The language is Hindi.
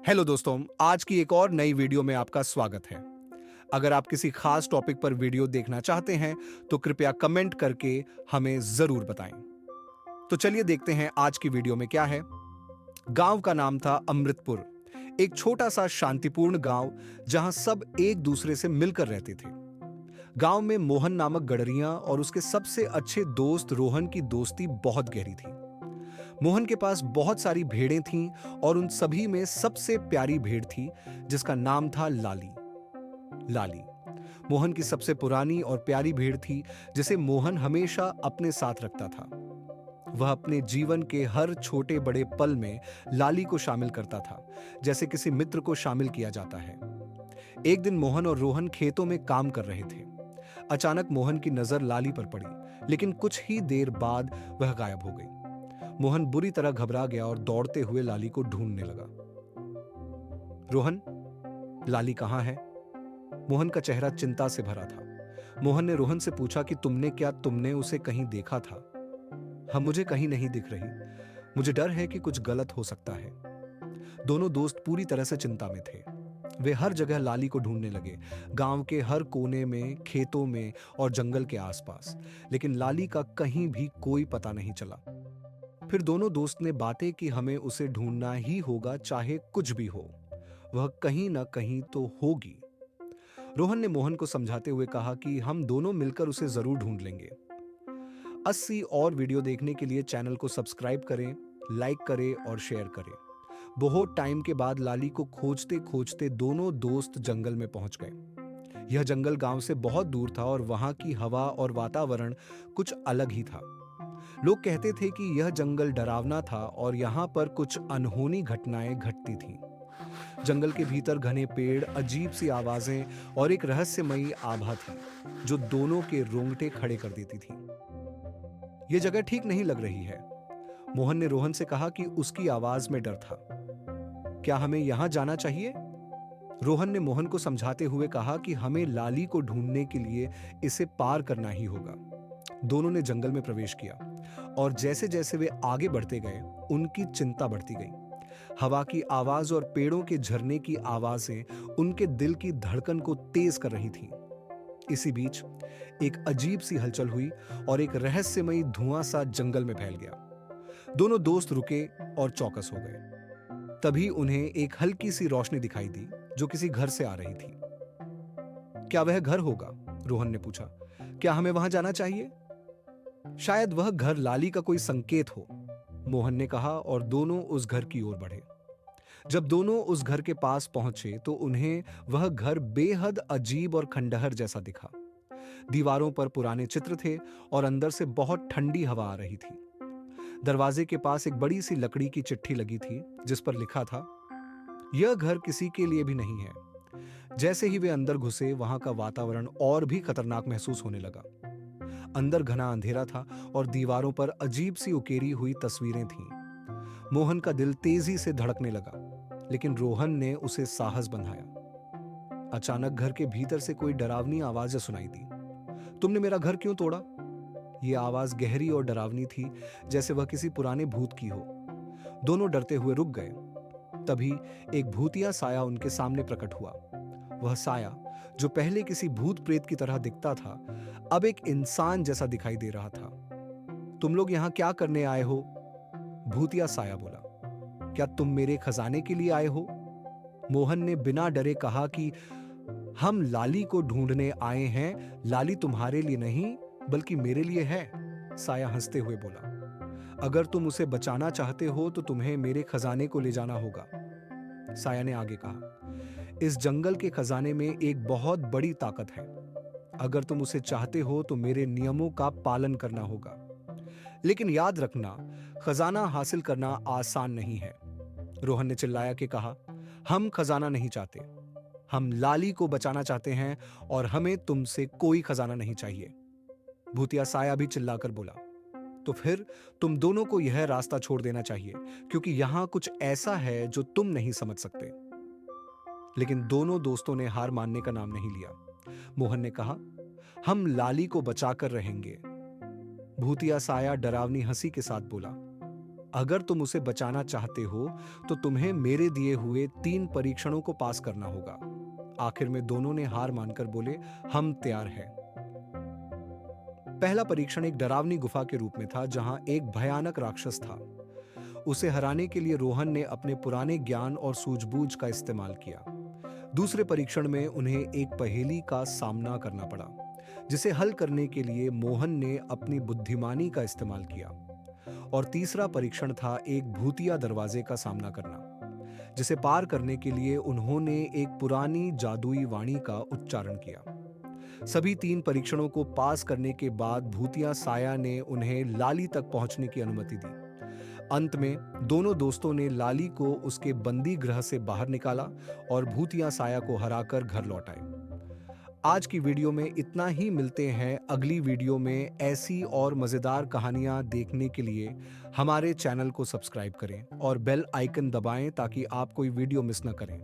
हेलो दोस्तों, आज की एक और नई वीडियो में आपका स्वागत है। अगर आप किसी खास टॉपिक पर वीडियो देखना चाहते हैं, तो कृपया कमेंट करके हमें जरूर बताएं। तो चलिए देखते हैं आज की वीडियो में क्या है। गांव का नाम था अमृतपुर, एक छोटा सा शांतिपूर्ण गांव जहां सब एक दूसरे से मिलकर रहते थे। गांव में मोहन नामक गडरिया और उसके सबसे अच्छे दोस्त रोहन की दोस्ती बहुत गहरी थी। मोहन के पास बहुत सारी भेड़ें थीं और उन सभी में सबसे प्यारी भेड़ थी जिसका नाम था लाली। लाली मोहन की सबसे पुरानी और प्यारी भेड़ थी जिसे मोहन हमेशा अपने साथ रखता था। वह अपने जीवन के हर छोटे बड़े पल में लाली को शामिल करता था, जैसे किसी मित्र को शामिल किया जाता है। एक दिन मोहन और रोहन खेतों में काम कर रहे थे। अचानक मोहन की नजर लाली पर पड़ी, लेकिन कुछ ही देर बाद वह गायब हो गई। मोहन बुरी तरह घबरा गया और दौड़ते हुए लाली को ढूंढने लगा। रोहन, लाली कहाँ है? मोहन का चेहरा चिंता से भरा था। मोहन ने रोहन से पूछा कि तुमने उसे कहीं देखा था? हम मुझे कहीं नहीं दिख रही। मुझे डर है कि कुछ गलत हो सकता है। दोनों दोस्त पूरी तरह से चिंता में थे। वे हर जगह लाली को ढूंढने लगे, गांव के हर कोने में, खेतों में और जंगल के आसपास, लेकिन लाली का कहीं भी कोई पता नहीं चला। फिर दोनों दोस्त ने बातें कि हमें उसे ढूंढना ही होगा, चाहे कुछ भी हो। वह कहीं ना कहीं तो होगी। रोहन ने मोहन को समझाते हुए कहा कि हम दोनों मिलकर उसे जरूर ढूंढ लेंगे। 80 और वीडियो देखने के लिए चैनल को सब्सक्राइब करें, लाइक करें और शेयर करें। बहुत टाइम के बाद लाली को खोजते खोजते दोनों दोस्त जंगल में पहुंच गए। यह जंगल गांव से बहुत दूर था और वहां की हवा और वातावरण कुछ अलग ही था। लोग कहते थे कि यह जंगल डरावना था और यहाँ पर कुछ अनहोनी घटनाएं घटती थीं। जंगल के भीतर घने पेड़, अजीब सी आवाजें और एक रहस्यमयी आभा थी जो दोनों के रोंगटे खड़े कर देती थी। यह जगह ठीक नहीं लग रही है। मोहन ने रोहन से कहा कि उसकी आवाज में डर था। क्या हमें यहां जाना चाहिए? रोहन ने मोहन को समझाते हुए कहा कि हमें लाली को ढूंढने के लिए इसे पार करना ही होगा। दोनों ने जंगल में प्रवेश किया और जैसे जैसे वे आगे बढ़ते गए, उनकी चिंता बढ़ती गई। हवा की आवाज और पेड़ों के झरने की आवाजें उनके दिल की धड़कन को तेज कर रही थीं। इसी बीच एक अजीब सी हलचल हुई और एक रहस्यमयी धुआं सा जंगल में फैल गया। दोनों दोस्त रुके और चौकस हो गए। तभी उन्हें एक हल्की सी रोशनी दिखाई दी जो किसी घर से आ रही थी। क्या वह घर होगा? रोहन ने पूछा। क्या हमें वहां जाना चाहिए? शायद वह घर लाली का कोई संकेत हो, मोहन ने कहा और दोनों उस घर की ओर बढ़े। जब दोनों उस घर के पास पहुंचे तो उन्हें वह घर बेहद अजीब और खंडहर जैसा दिखा। दीवारों पर पुराने चित्र थे और अंदर से बहुत ठंडी हवा आ रही थी। दरवाजे के पास एक बड़ी सी लकड़ी की चिट्ठी लगी थी जिस पर लिखा था, यह घर किसी के लिए भी नहीं है। जैसे ही वे अंदर घुसे, वहां का वातावरण और भी खतरनाक महसूस होने लगा। अंदर घना अंधेरा था और दीवारों पर अजीब सी उकेरी हुई तस्वीरें थीं। मोहन का दिल तेजी से धड़कने लगा, लेकिन रोहन ने उसे साहस बंधाया। अचानक घर के भीतर से कोई डरावनी आवाज सुनाई दी। तुमने मेरा घर क्यों तोड़ा? यह आवाज गहरी और डरावनी थी, जैसे वह किसी पुराने भूत की हो। दोनों डरते हुए रुक गए। तभी एक भूतिया साया उनके सामने प्रकट हुआ। वह साया, जो पहले किसी भूत प्रेत की तरह दिखता था, अब एक इंसान जैसा दिखाई दे रहा था। तुम लोग यहां क्या करने आए हो? भूतिया साया बोला। क्या तुम मेरे खजाने के लिए आए हो? मोहन ने बिना डरे कहा कि हम लाली को ढूंढने आए हैं। लाली तुम्हारे लिए नहीं, बल्कि मेरे लिए है। साया हंसते हुए बोला। अगर तुम उसे बचाना चाहते हो तो तुम्हें मेरे खजाने को ले जाना होगा। साया ने आगे कहा, इस जंगल के खजाने में एक बहुत बड़ी ताकत है। अगर तुम उसे चाहते हो तो मेरे नियमों का पालन करना होगा। लेकिन याद रखना, खजाना हासिल करना आसान नहीं है। रोहन ने चिल्लाया के कहा, हम खजाना नहीं चाहते। हम लाली को बचाना चाहते हैं और हमें तुमसे कोई खजाना नहीं चाहिए। भूतिया साया भी चिल्लाकर बोला, तो फिर तुम दोनों को यह रास्ता छोड़ देना चाहिए, क्योंकि यहां कुछ ऐसा है जो तुम नहीं समझ सकते। लेकिन दोनों दोस्तों ने हार मानने का नाम नहीं लिया। मोहन ने कहा, हम लाली को बचाकर रहेंगे। भूतिया साया डरावनी हंसी के साथ बोला, अगर तुम उसे बचाना चाहते हो तो तुम्हें मेरे दिए हुए 3 परीक्षणों को पास करना होगा। आखिर में दोनों ने हार मानकर बोले, हम तैयार हैं। पहला परीक्षण एक डरावनी गुफा के रूप में था जहां एक भयानक राक्षस था। उसे हराने के लिए रोहन ने अपने पुराने ज्ञान और सूझबूझ का इस्तेमाल किया। दूसरे परीक्षण में उन्हें एक पहेली का सामना करना पड़ा, जिसे हल करने के लिए मोहन ने अपनी बुद्धिमानी का इस्तेमाल किया। और तीसरा परीक्षण था एक भूतिया दरवाजे का सामना करना, जिसे पार करने के लिए उन्होंने एक पुरानी जादुई वाणी का उच्चारण किया। सभी 3 परीक्षणों को पास करने के बाद भूतिया साया ने उन्हें लाली तक पहुंचने की अनुमति दी। अंत में दोनों दोस्तों ने लाली को उसके बंदी गृह से बाहर निकाला और भूतिया साया को हराकर घर लौट आए। आज की वीडियो में इतना ही। मिलते हैं अगली वीडियो में। ऐसी और मजेदार कहानियां देखने के लिए हमारे चैनल को सब्सक्राइब करें और बेल आइकन दबाएं ताकि आप कोई वीडियो मिस न करें।